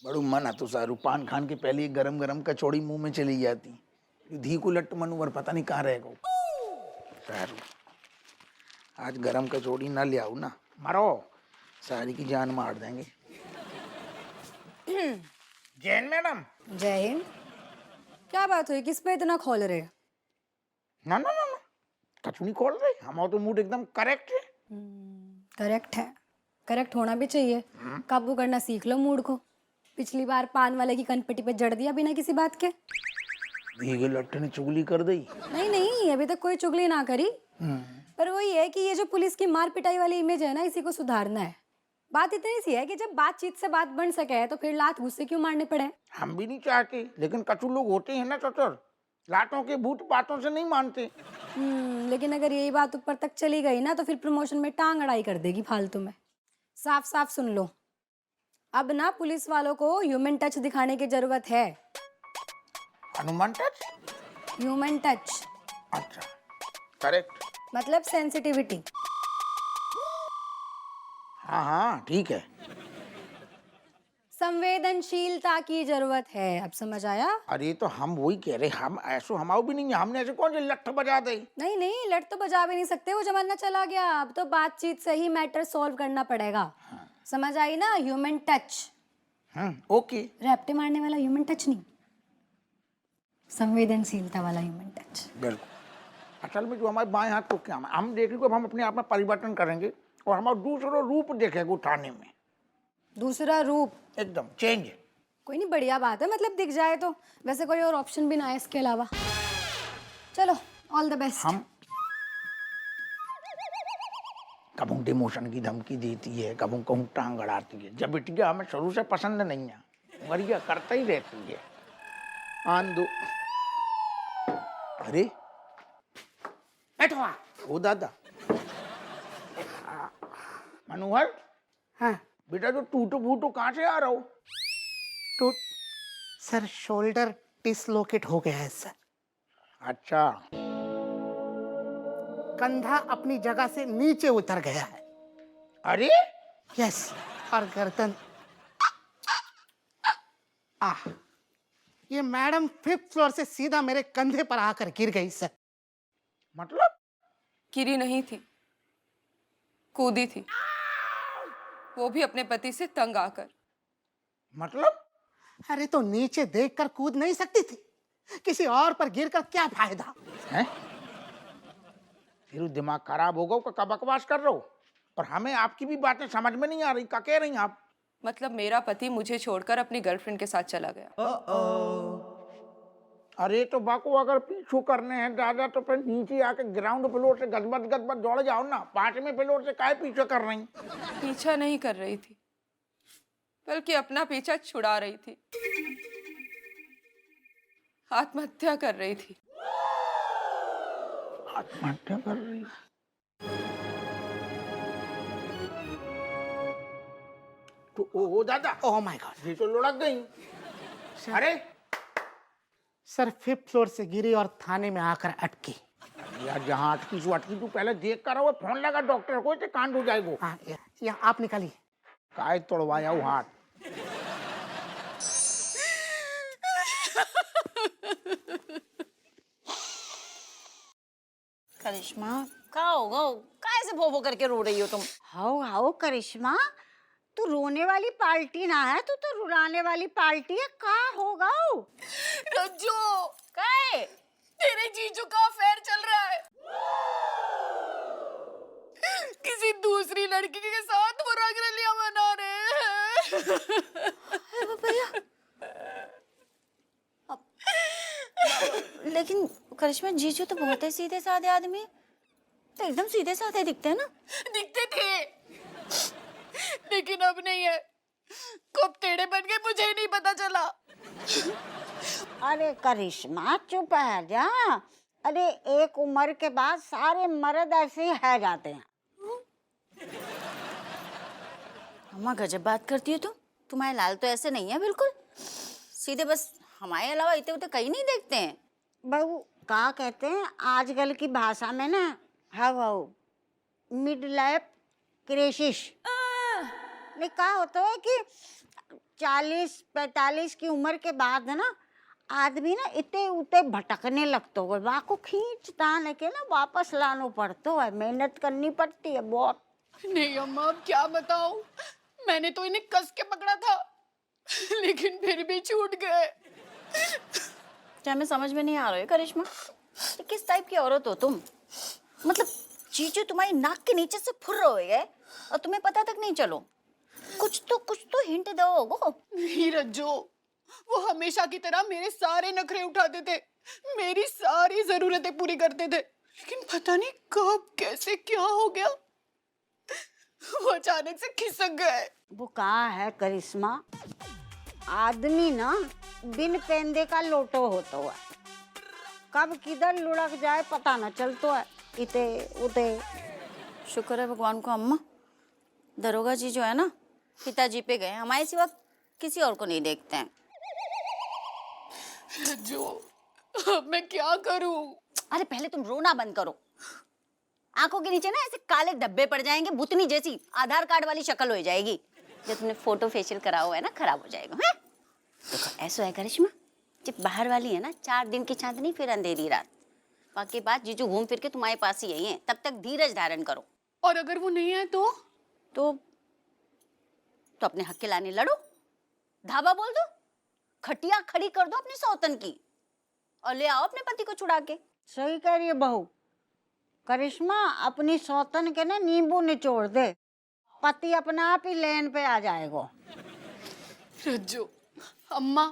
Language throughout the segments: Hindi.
बड़ू मन तो सारू पान खान के पहले गरम गरम कचौड़ी मुंह में चली जाती। धी को लट्ट मनोवर पता नहीं कहाँ रहेगा सारू। आज गरम कचौड़ी ना ले आऊ ना मारो सारी की जान मार देंगे। जैन मैडम। जय हिंद। क्या बात हुई, किस पे इतना खोल रहे? ना ना ना ना कछ नहीं खोल रहे, हमारा तो मूड एकदम करेक्ट है। करेक्ट है, करेक्ट होना भी चाहिए। काबू करना सीख लो मूड को। पिछली बार पान वाले की कनपटी पे जड़ दिया बिना किसी बात के। धी के लट्ट ने चुगली कर दी। नहीं नहीं, अभी तक कोई चुगली ना करी। पर वही है कि ये जो पुलिस की मार पिटाई वाली इमेज है ना, इसी को सुधारना है। बात इतनी सी है कि जब बातचीत से बात बन सके तो फिर लात गुस्से क्यों मारने पड़े? हम भी नहीं चाहते, लेकिन कछु लोग होते हैं ना चतुर, लातों के भूत बातों से नहीं मानते। लेकिन अगर यही बात ऊपर तक चली गई ना तो फिर प्रमोशन में टांग अड़ाई कर देगी फालतू में। साफ साफ सुन लो, अब ना पुलिस वालों को ह्यूमन टच दिखाने की जरूरत है। हनुमान टच? ह्यूमन टच अच्छा करेक्ट, मतलब सेंसिटिविटी। हाँ हाँ ठीक है। संवेदनशीलता की जरूरत है, अब समझ आया? अरे तो हम वही कह रहे, हम ऐसो हमारा भी नहीं है, हमने ऐसे कौन से लट्ठ बजा दे। नहीं नहीं, लट तो बजा भी नहीं सकते, वो जमाना चला गया। अब तो बातचीत से ही मैटर सॉल्व करना पड़ेगा। समझ आई ना? Human touch. ओके। रैप्टे मारने वाला ह्यूमन टच नहीं, संवेदनशीलता वाला ह्यूमन टच। बिल्कुल। असल में जो हमारे बाएं हाथ को क्या हम देखेंगे, अब हम अपने आप में परिवर्तन करेंगे और हमारा दूसरा रूप देखेंगे उठाने में। दूसरा रूप एकदम चेंज। कोई नहीं, बढ़िया बात है, मतलब दिख जाए तो। वैसे कोई और ऑप्शन भी ना है इसके अलावा। चलो, ऑल द बेस्ट। हम कबू डिमोशन की धमकी देती है, कबू कहूँ टांग अड़ाती है। जब बिटिया हमें शुरू से पसंद नहीं है, मरिया करता ही रहती है। आन दो। अरे बैठो। ओ दादा मनोहर। हाँ बेटा जो टूटो फूटो कहाँ से आ रहा हो? तो सर शोल्डर डिसलोकेट हो गया है सर। अच्छा कंधा अपनी जगह से नीचे उतर गया है। अरे यस, और गर्दन। आह, ये मैडम 5th फ्लोर से सीधा मेरे कंधे पर आकर गिर गई सर। मतलब? गिरी नहीं थी, कूदी थी, वो भी अपने पति से तंग आकर। मतलब? अरे तो नीचे देखकर कूद नहीं सकती थी? किसी और पर गिरकर क्या फायदा है? फिर दिमाग खराब हो गया का बकवास कर रहे हो? और हमें आपकी भी बातें समझ में नहीं आ रही, क्या कह रही हैं आप? मतलब मेरा पति मुझे छोड़कर अपनी गर्लफ्रेंड के साथ चला गया। अरे तो बाको अगर पीछू करने हैं दादा तो फिर नीचे आके ग्राउंड फ्लोर से गदबद दौड़ जाओ ना। 5वें फ्लोर से काहे पीछे कर रही? पीछा नहीं कर रही थी, बल्कि अपना पीछा छुड़ा रही थी। आत्महत्या कर रही थी। आत्महत्या कर रही? तो ओ दादा, ओह माय गॉड, ये तो लुढ़क गई। अरे सर 5th फ्लोर से गिरी और थाने में आकर अटकी। यार जहाँ अटकी सो अटकी, तू पहले देख कर आओ। फोन लगा डॉक्टर को, इसे कांड हो जाएगो। हाँ या आप निकालिए। काय तोड़वाया वो हाथ? करिश्मा क्या होगा? काय से भो करके रो रही हो तुम? हाओ हाओ करिश्मा, तू रोने वाली पार्टी ना है, तू तो रुलाने वाली पार्टी है। का होगा? रज्जू, काय? तेरे जीजू का अफेयर चल रहा है किसी दूसरी लड़की के साथ। वो रंगरलियां मना रहे हैं। लेकिन करिश्मा, जीजू तो बहुत ही सीधे साधे आदमी है, तो एकदम सीधे साधे दिखते हैं ना। दिखते थे, लेकिन अब नहीं है। कब टेढ़े बन गए मुझे ही नहीं पता चला। अरे करिश्मा चुप है जा। अरे एक उम्र के बाद सारे मर्द ऐसे ही है जाते हैं। अम्मा गजब बात करती हो तुम। तुम्हारे लाल तो ऐसे नहीं है बिल्कुल सीधे, बस हमारे अलावा इतने उतने कहीं नहीं देखते हैं। बहू का कहते हैं आजकल की भाषा में ना, हाउ मिड लाइफ क्राइसिस। नहीं, का होता है कि 40-45 की उम्र के बाद ना आदमी ना इते उते भटकने लगतो है, वाको खींच तान के ना वापस लानो पड़तो है, मेहनत करनी पड़ती है बहुत। नहीं अम्मा, अब क्या बताऊं, मैंने तो इन्हें कस के पकड़ा था लेकिन फिर भी छूट गए। क्या हमें समझ में नहीं आ रहा है करिश्मा, ये किस टाइप की औरत हो तुम? मतलब जीजू तुम्हारी नाक के नीचे से फुर्र हो गए और तुम्हें पता तक नहीं चलो। कुछ तो हिंट दो होगो। नहीं रज्जो, वो हमेशा की तरह मेरे सारे नखरे उठाते थे, मेरी सारी जरूरतें पूरी करते थे, लेकिन पता नहीं कब कैसे क्या हो गया, वो अचानक से खिसक गए। वो कहा है करिश्मा, आदमी ना बिन पेंदे का लोटो होता है, कब किधर लुढ़क जाए पता न चलतो है, इते उते। शुक्र है भगवान को अम्मा, दरोगा जी जो है ना पिताजी पे गए, हमारे सिवा किसी और को नहीं देखते हैं। रज्जो, अब मैं क्या करूं? अरे पहले तुम रोना बंद करो। आंखों के नीचे ना ऐसे काले धब्बे पड़ जाएंगे, भूतनी जैसी आधार कार्ड वाली शक्ल हो जाएगी। जो तुमने फोटो फेशियल करा हुआ है ना, खराब हो जाएगा। हैं? देखो ऐसा है करिश्मा, जब बाहर वाली है ना 4 दिन की चांदनी फिर अंधेरी रात, बाकी बात जीजू घूम फिर के तुम्हारे पास ही यही है, तब तक धीरज धारण करो। और अगर वो नहीं है तो अपने हक के लाने लड़ो, धाबा बोल दो, खटिया खड़ी कर दो अपनी सौतन की और ले आओ अपने पति को छुड़ा के। सही कह रही है बहू। करिश्मा अपनी सौतन के ना नींबू निचोड़ दे, पति अपना आप ही लेन पे आ जाएगा। रज्जो, अम्मा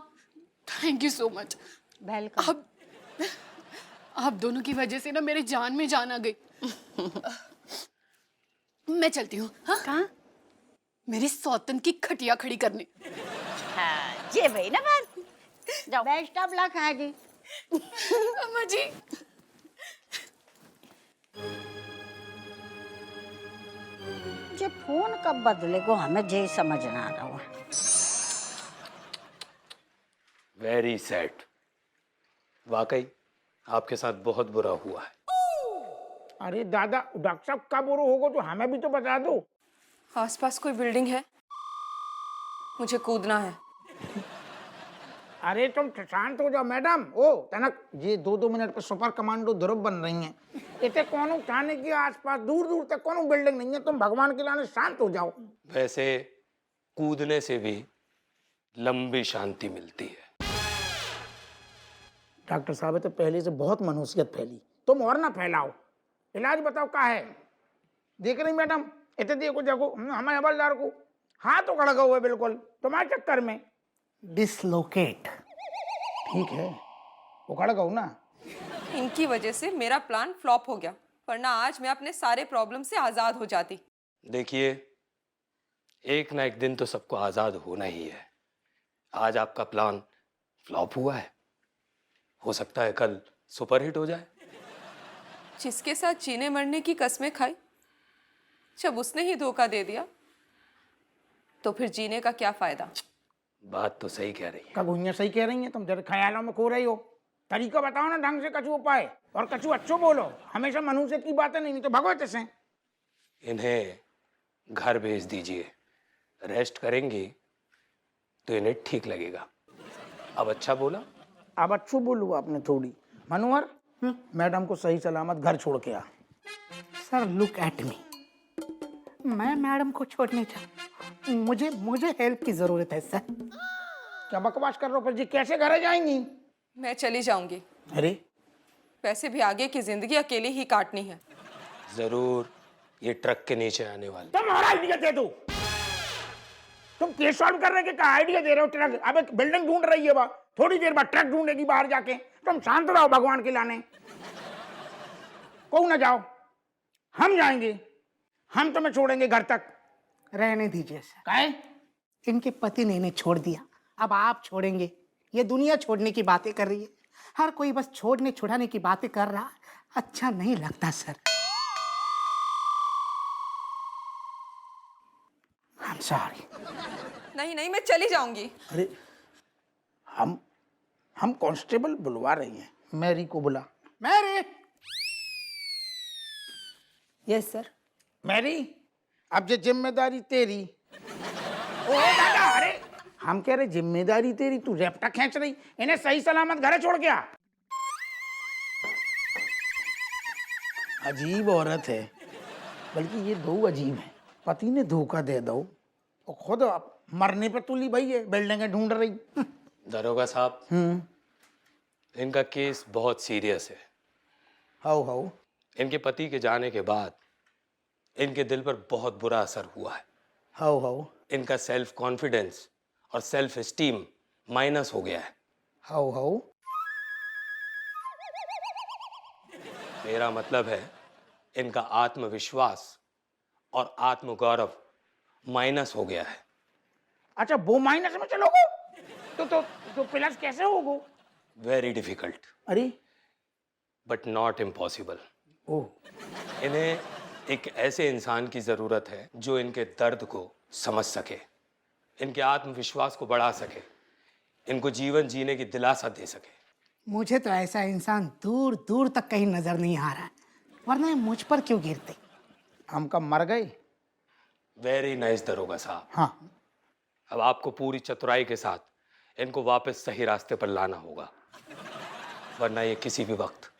thank you so much. Welcome. अब आप दोनों की वजह से ना मेरे जान में जान आ गई। मैं चलती हूँ। हाँ? कहाँ? मेरी सौतन की खटिया खड़ी करने। हाँ, ये वही ना बात। जाओ। बेस्ट ऑफ लक है जी। अम्मा जी। ये फोन कब बदलेगा हमें जे समझ ना आ रहा है। वेरी सैड, वाकई आपके साथ बहुत बुरा हुआ है। अरे दादा, डॉक्टर साहब कब बुरा होगा तो हमें भी तो बता दो। आसपास कोई बिल्डिंग है? मुझे कूदना है। अरे तुम शांत हो जाओ मैडम। ओ तनक, ये 2-2 मिनट पे सुपर कमांडो ध्रुव बन रही हैं। इतने कौन थाने के आसपास दूर दूर तक कौन बिल्डिंग नहीं है, तुम भगवान के लाने शांत हो जाओ। वैसे कूदने से भी लंबी शांति मिलती है। डॉक्टर साहब तो पहले से बहुत मनहूसियत फैली, तुम और ना फैलाओ। इलाज बताओ क्या है? देख रही मैडम, इतने देखो देखो हमारे हवलदार को हाथ उखड़ गए हुए बिल्कुल तुम्हारे चक्कर में। डिसलोकेट। ठीक है, उखड़ गए ना। इनकी वजह से मेरा प्लान फ्लॉप हो गया, वरना आज मैं अपने सारे प्रॉब्लम से आजाद हो जाती। देखिए, एक ना एक दिन तो सबको आजाद होना ही है। आज आपका प्लान फ्लॉप हुआ है, हो सकता है कल सुपरहिट हो जाए। जिसके साथ जीने मरने की कस्में खाई, जब उसने ही धोखा दे दिया तो फिर जीने का क्या फायदा? बात तो सही कह रही है। कब हुई सही कह रही हैं तुम, जरा ख्यालों में खो रही हो। तरीका बताओ ना ढंग से कछु उपाय, और कछु अच्छो बोलो। हमेशा मनुष्य की बातें नहीं तो भगवत से। इन्हें घर भेज दीजिए, रेस्ट करेंगी तो इन्हें ठीक लगेगा। अब अच्छा बोला? अब अच्छू बोलू आपने थोड़ी। मनोहर, मैडम को सही सलामत घर छोड़ के आ। सर लुक एट मी, मैं मैडम को छोड़ने चाहूँ, मुझे हेल्प की जरूरत है सर। क्या बकवास कर रहे हो? फिर जी कैसे घर जाएंगी? मैं चली जाऊंगी। अरे वैसे भी आगे की जिंदगी अकेले ही काटनी है। जरूर ये ट्रक के नीचे आने वाले। तुम और आइडिया दे दो। तुम केस सॉल्व कर रहे क्या आइडिया दे रहे हो? ट्रक, अब एक बिल्डिंग ढूंढ रही है, थोड़ी देर बाद ट्रक ढूंढेगी बाहर जाके। तुम शांत रहो भगवान के लाने। को ना जाओ, हम जाएंगे, हम तुम्हें छोड़ेंगे घर तक। रहने दीजिए सर। काहे? इनके पति ने इन्हें छोड़ दिया, अब आप छोड़ेंगे? ये दुनिया छोड़ने की बातें कर रही है, हर कोई बस छोड़ने छुड़ाने की बातें कर रहा, अच्छा नहीं लगता सर। I am sorry. नहीं नहीं, मैं चली जाऊंगी। अरे हम कांस्टेबल बुलवा रही हैं, मैरी को बुला। मैरी। Yes sir. मैरी, अब ये जिम्मेदारी तेरी। ओ दादा, अरे हम कह रहे जिम्मेदारी तेरी, तू रेपटा खींच रही। इन्हें सही सलामत घर छोड़ के आ। अजीब औरत है, बल्कि ये दो अजीब है। पति ने धोखा दे दो और खुद मरने पर तुली भाई है, बिल्डिंगें ढूंढ रही। दरोगा साहब, इनका केस बहुत सीरियस है। हाउ इनके पति के जाने के बाद इनके दिल पर बहुत बुरा असर हुआ है। हाउ इनका सेल्फ कॉन्फिडेंस और सेल्फ एस्टीम माइनस हो गया है। हाउ मेरा मतलब है इनका आत्मविश्वास और आत्मगौरव माइनस हो गया है। अच्छा, वो माइनस में चलोगे तो प्लस कैसे होगो? वेरी डिफिकल्ट अरे बट नॉट इम्पॉसिबल। ओह, इन्हें एक ऐसे इंसान की जरूरत है जो इनके दर्द को समझ सके, इनके आत्मविश्वास को बढ़ा सके, इनको जीवन जीने की दिलासा दे सके। मुझे तो ऐसा इंसान दूर दूर तक कहीं नजर नहीं आ रहा है, वरना ये मुझ पर क्यों गिरते? हम कब मर गए? वेरी नाइस दरोगा साहब। हाँ, अब आपको पूरी चतुराई के साथ इनको वापस सही रास्ते पर लाना होगा, वरना ये किसी भी वक्त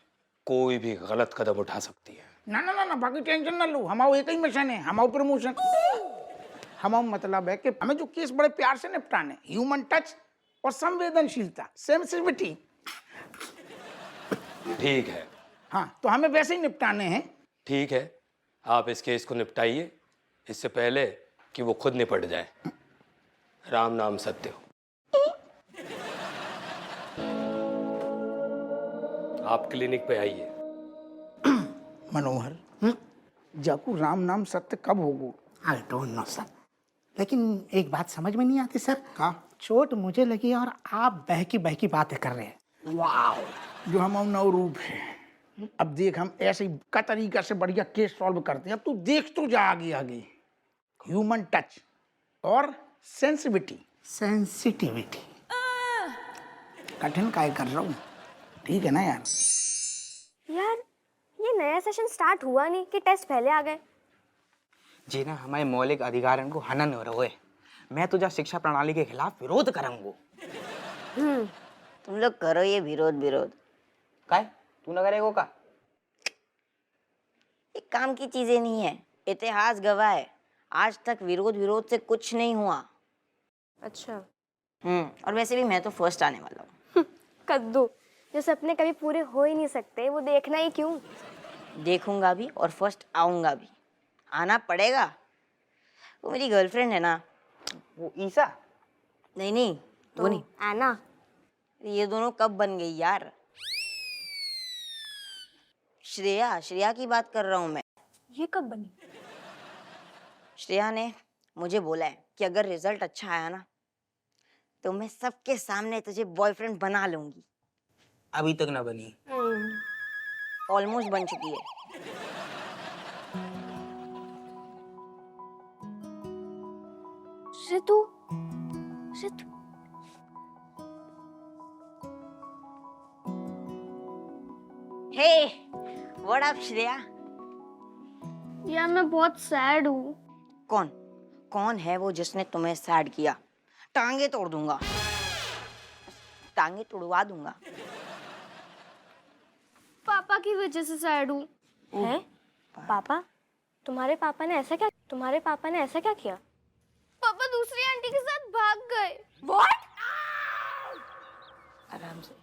कोई भी गलत कदम उठा सकती है। ना, बाकी टेंशन ना लो। हमारा एक ही मिशन है, हमारा प्रमोशन। हमारा मतलब है कि हमें जो केस बड़े प्यार से निपटाने, ह्यूमन टच और संवेदनशीलता, सेंसिटिविटी। ठीक है, हाँ, तो हमें वैसे ही निपटाने हैं। ठीक है, आप इस केस को निपटाइए इससे पहले कि वो खुद निपट जाए। राम नाम सत्य हो। आप क्लिनिक पे आइए। मनोहर, जाकू राम नाम सत्य कब होगो? आई डोंट नो सर, लेकिन एक बात समझ में नहीं आती सर। का? चोट मुझे लगी और आप बहकी बहकी बातें कर रहे हैं। वाह, जो हम नव रूप है। अब देख, हम ऐसे ही का तरीका से बढ़िया केस सॉल्व करते हैं। अब तू देख तो जा आगे आगे। ह्यूमन टच और सेंसिटिविटी। सेंसिटिविटी कठिन काय कर रहा हूँ, ठीक है ना यार? यार, ये नया सेशन स्टार्ट हुआ नहीं कि टेस्ट पहले आ गए। जी ना, हमारे मौलिक अधिकारों को हनन हो रहे। मैं तो जा शिक्षा प्रणाली के खिलाफ विरोध करूंगा। तुम लोग करो ये विरोध। काय तू ना करेगो का? ये काम की चीजें नहीं है। इतिहास गवाह है, आज तक विरोध से कुछ नहीं हुआ। अच्छा, और वैसे भी मैं तो फर्स्ट आने वाला हूँ। कद्दू, जो सपने कभी पूरे हो ही नहीं सकते, वो देखना ही क्यों? देखूंगा भी और फर्स्ट आऊंगा भी। आना पड़ेगा। वो मेरी गर्लफ्रेंड है ना। वो ईसा? नहीं, तो वो नहीं। आना। ये दोनों कब बन गई यार? श्रेया की बात कर रहा हूँ मैं। ये कब बनी? श्रेया ने मुझे बोला है कि अगर रिजल्ट अच्छा आया ना तो मैं सबके सामने तुझे बॉयफ्रेंड बना लूंगी। अभी तक ना बनी। ऑलमोस्ट बन चुकी है। ऋतु, हे, व्हाट अप श्रेया? यार मैं बहुत सैड हूँ। कौन है वो जिसने तुम्हें सैड किया? टांगे तोड़ दूंगा, टांगे तुड़वा दूंगा। पापा की वजह से सैड हूँ। हैं? पापा? तुम्हारे पापा ने ऐसा क्या किया? पापा दूसरी आंटी के साथ भाग गए। What? आराम से।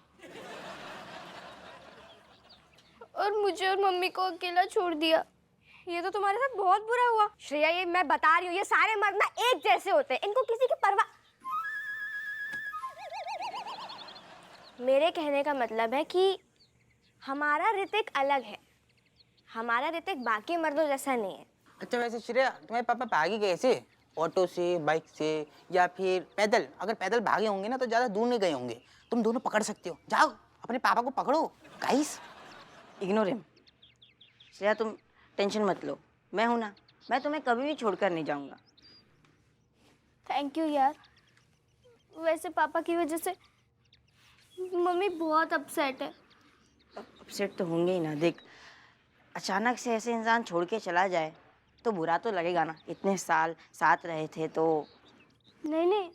और मुझे और मम्मी को अकेला छोड़ दिया। ये तो तुम्हारे साथ बहुत बुरा हुआ। श्रेया, ये मैं बता रही हूँ, ये सारे मर्द ना एक जैसे होते हैं, इनको किसी की परवाह। मेरे कहने का मतलब है कि हमारा ऋतिक अलग है। हमारा ऋतिक बाकी मर्दों जैसा नहीं है। अच्छा वैसे श्रेया, तुम्हारे पापा भागे कैसे? ऑटो से, बाइक से या फिर पैदल? अगर पैदल भागे होंगे ना तो ज्यादा दूर नहीं गए होंगे। तुम दोनों पकड़ सकते हो, जाओ अपने पापा को पकड़ो। Guys, ignore him. श्रेया, तुम टेंशन मत लो, मैं हूं ना। मैं तुम्हें कभी भी छोड़कर नहीं जाऊंगा। थैंक यू यार। वैसे पापा की वजह से मम्मी बहुत अपसेट है। अपसेट तो होंगे ही ना। देख, अचानक से ऐसे इंसान छोड़ के चला जाए तो बुरा तो लगेगा ना। इतने साल साथ रहे थे तो। नहीं,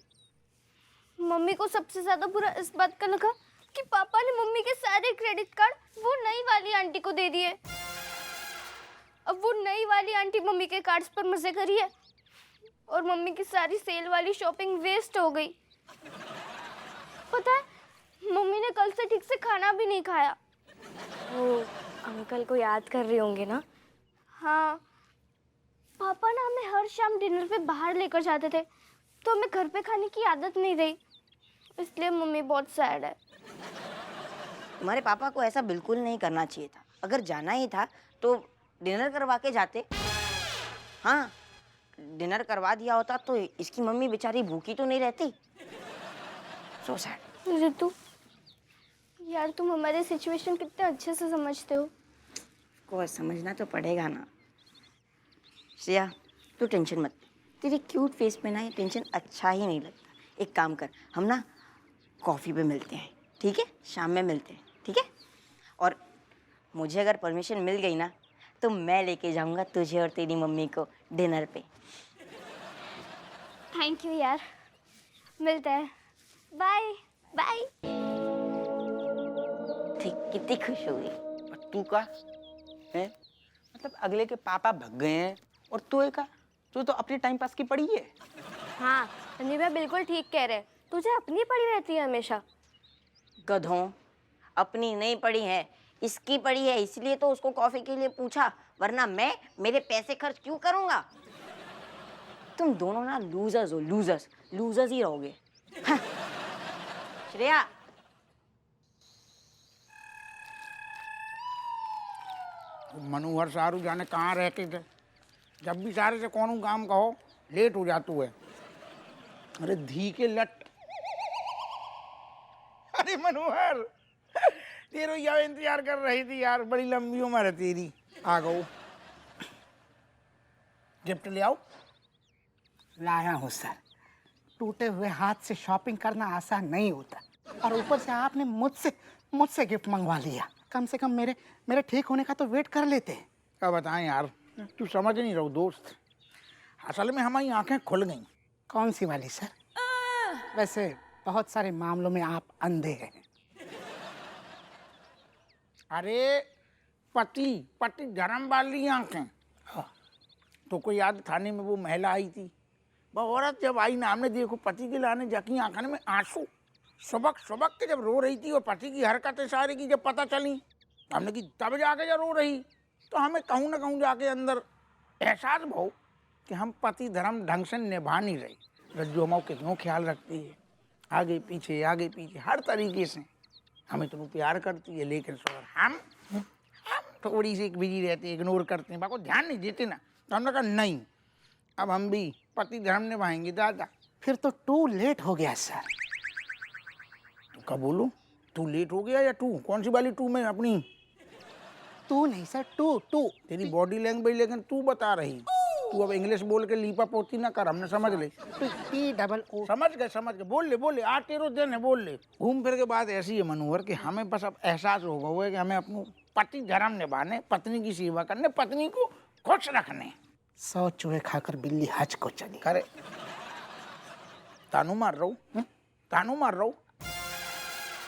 मम्मी को सबसे ज्यादा बुरा इस बात का लगा कि पापा ने मम्मी के सारे क्रेडिट कार्ड वो नई वाली आंटी को दे दिए। अब वो नई वाली आंटी मम्मी के कार्ड्स पर मजे करी है और मम्मी की सारी सेल वाली शॉपिंग वेस्ट हो गई। पता है मम्मी ने कल से ठीक से खाना भी नहीं खाया। वो अंकल को याद कर रही होंगे ना। हाँ, पापा ना हमें हर शाम डिनर पे बाहर लेकर जाते थे, तो हमें घर पे खाने की आदत नहीं रही, इसलिए मम्मी बहुत सैड है। तुम्हारे पापा को ऐसा बिल्कुल नहीं करना चाहिए था। अगर जाना ही था तो डिनर करवा के जाते। हाँ, डिनर करवा दिया होता तो इसकी मम्मी बेचारी भूखी तो नहीं रहती। So sad. रितु यार, तुम हमारे सिचुएशन कितने अच्छे से समझते हो। को समझना तो पड़ेगा ना। श्रेया, तू टेंशन मत। तेरे क्यूट फेस पे ना ये टेंशन अच्छा ही नहीं लगता। एक काम कर, हम ना कॉफ़ी पे मिलते हैं, ठीक है? शाम में मिलते हैं, ठीक है? और मुझे अगर परमिशन मिल गई ना तो मैं लेके जाऊंगा तुझे और तेरी मम्मी को डिनर पे। थैंक यू यार, मिलते हैं। Bye bye. ठीक, कितनी खुश हुई। और तू का है, मतलब अगले के पापा भग गए हैं और तू एक तू तो अपने टाइम पास की पड़ी है। हाँ तन्वी भैया बिल्कुल ठीक कह रहे हैं, तुझे अपनी पड़ी रहती है हमेशा। गधों, अपनी नहीं पड़ी है, इसकी पड़ी है, इसलिए तो उसको कॉफी के लिए पूछा, वरना मैं मेरे पैसे खर्च क्यों करूंगा? तुम दोनों ना लूजर्स हो, लूजर्स लूजर्स ही रहोगे। हाँ। श्रेया, मनोहर सारू जाने कहाँ रहते थे। जब भी सारे से कौन काम कहो लेट हो जातू है। अरे धी के लट। अरे मनोहर, तेरो यार इंतजार कर रही थी यार, बड़ी लंबी उम्र है तेरी। आ गओ, गिफ्ट ले आओ। लाया हूँ सर। टूटे हुए हाथ से शॉपिंग करना आसान नहीं होता, और ऊपर से आपने मुझसे गिफ्ट मंगवा लिया। कम से कम मेरे ठीक होने का तो वेट कर लेते। क्या बताएं यार, तू समझ नहीं रहो दोस्त। असल में हमारी आंखें खुल गई। कौन सी वाली सर? वैसे बहुत सारे मामलों में आप अंधे हैं। अरे पति धर्म वाली आंखें। तो कोई याद, थाने में वो महिला आई थी, वो औरत जब आई ना, हमने देखो पति के लाने जाकी आंखों में आंसू सबक के जब रो रही थी, और पति की हरकतें सारी की जब पता चली, हमने की तब जाके जब रो रही, तो हमें कहूँ ना कहूँ जाके अंदर एहसास भाव कि हम पति धर्म ढंग से निभा नहीं रही। रज्जू हमारा कितनों ख्याल रखती है, आगे पीछे हर तरीके से हमें तो प्यार करती है, लेकिन हम थोड़ी सी बिजी रहती है, इग्नोर करते हैं, बाको ध्यान नहीं देते ना। तो हमने कहा नहीं, अब हम भी पति धर्म निभाएंगे दादा। फिर तो टू लेट हो गया सर। तो कब बोलूं, तू लेट हो गया या टू? कौन सी वाली टू में अपनी? टू नहीं सर, टू। तेरी बॉडी लैंग्वेज लेकिन तू बता रही। तू अब इंग्लिश बोल के लीपा पोती ना कर, हमने समझ ले। POO। समझ गए, बोल ले आ तेरो दिन है, बोल ले। घूम फिर के बात ऐसी है मनोहर कि हमें बस अब एहसास हो गया है कि हमें अपने पति धर्म निभाने, पत्नी की सेवा करने, पत्नी को खुश रखने। 100 चूहे खाकर बिल्ली हज को चली। करे तानू मार रहा हूँ।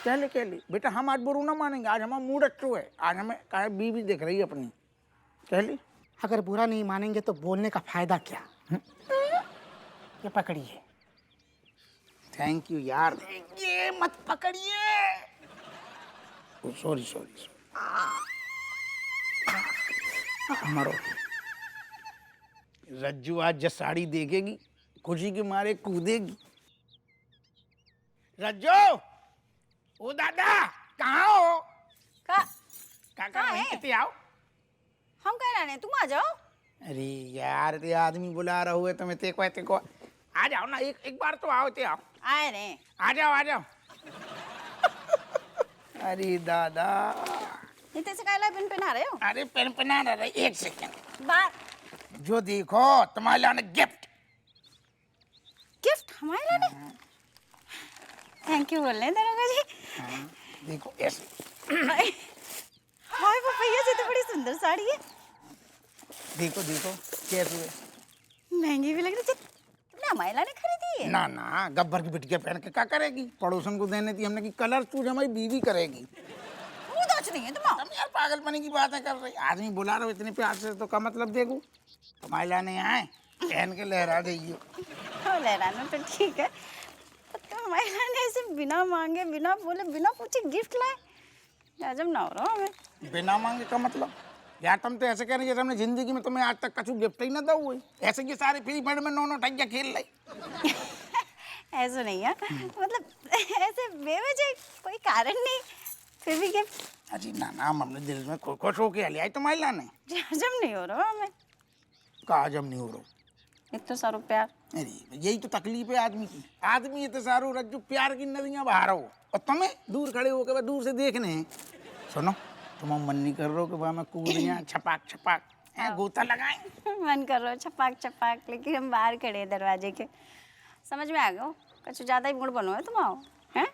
कहले बेटा, हम आज बुरू ना मानेंगे, आज हमारा मूड अच्छो है, आज हमें कहा बीवी दिख रही है अपनी। कहली अगर बुरा नहीं मानेंगे तो बोलने का फायदा क्या? ये पकड़िए। थैंक यू यार। ये मत पकड़िए। सॉरी हमारो रज्जू आज जब साड़ी देखेगी, खुशी के मारे कूदेगी। रज्जू, ओ दादा कहाँ हो? कहाँ है? कितने आओ। हम कह रहे हैं, तुम आ जाओ। अरे यार, ते आदमी बुला रहा हुआ, तुम्हें तेको आ जाओ ना, एक बार तो आओ। आओ, आए रहे। आ जाओ। अरे दादा, इतने से काला पेन पहना रहे हो? अरे पेन पहना रहा, एक सेकंड। बार जो देखो तुम्हारे लाने गिफ्ट हमारे लाने। थैंक यू बोल रहे हैं दरोगा जी। देखो ऐसे। हाय पपैया जी, तो बड़ी सुंदर साड़ी है। देखो कैसे है। महंगी भी लग रही थी। तुमने हमारे लाने खरीदी? है ना ना गब्बर की बिटिया पहन के क्या करेगी, पड़ोसन को देने थी हमने की कलर चूज हमारी बीवी करेगी। मुंह दोच नहीं है तुम तुम यार पागलपनी की बातें कर रही, आदमी बुला रहे हो इतने प्यार से तो का मतलब देखो तुम्हारे लाने आए पहन के लहरा देगी। लहराना तो ठीक है, तो महिला ने ऐसे बिना मांगे बिना बोले बिना पूछे गिफ्ट लाए, लाजम ना हो रहा हमें। बिना मांगे का मतलब यार तुम तो ऐसे कह रही जैसे हमने जिंदगी में तुम्हें आज तक कछु गिफ्ट ही ना दो हुई, ऐसे कि सारे फ्री फायर में नौ ठैया खेल रही। ऐसा नहीं है, मतलब ऐसे बेवजह कोई कारण नहीं, फिर भी गिफ्ट। अजी ना ना हम अपने दिल में खुश होके ले आई तुम्हारे लाने। लाजम नहीं हो रहा हमें। का हजम नहीं हो रहा, इतना सारा प्यार। अरे यही तो तकलीफ है आदमी की, आदमी इतने सारो रज्जू प्यार की नदियां बहा रहा हो और तुम्हें दूर खड़े होकर दूर से देखने हैं। सुनो तुम मन नहीं कर रहे हो कि वह मैं कूद यहाँ छपाक छपाक गोता लगाएं। मन कर रहा है छपाक छपाक, लेकिन हम बाहर खड़े हैं दरवाजे के। समझ में आ गया कुछ ज्यादा ही मूड बनो है तुम, आओ हैं।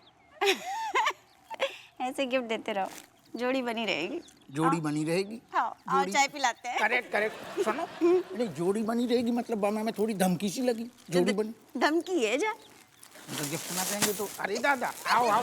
ऐसे गिफ्ट देते रहो, जोड़ी बनी रहेगी। जोड़ी बनी रहेगी। हाँ, आओ चाय पिलाते हैं। Correct correct. सुनो नहीं जोड़ी बनी रहेगी मतलब मैं थोड़ी धमकी सी लगी, जोड़ी बनी धमकी है जा। तो गिफ्ट ना देंगे तो अरे दादा आओ आओ।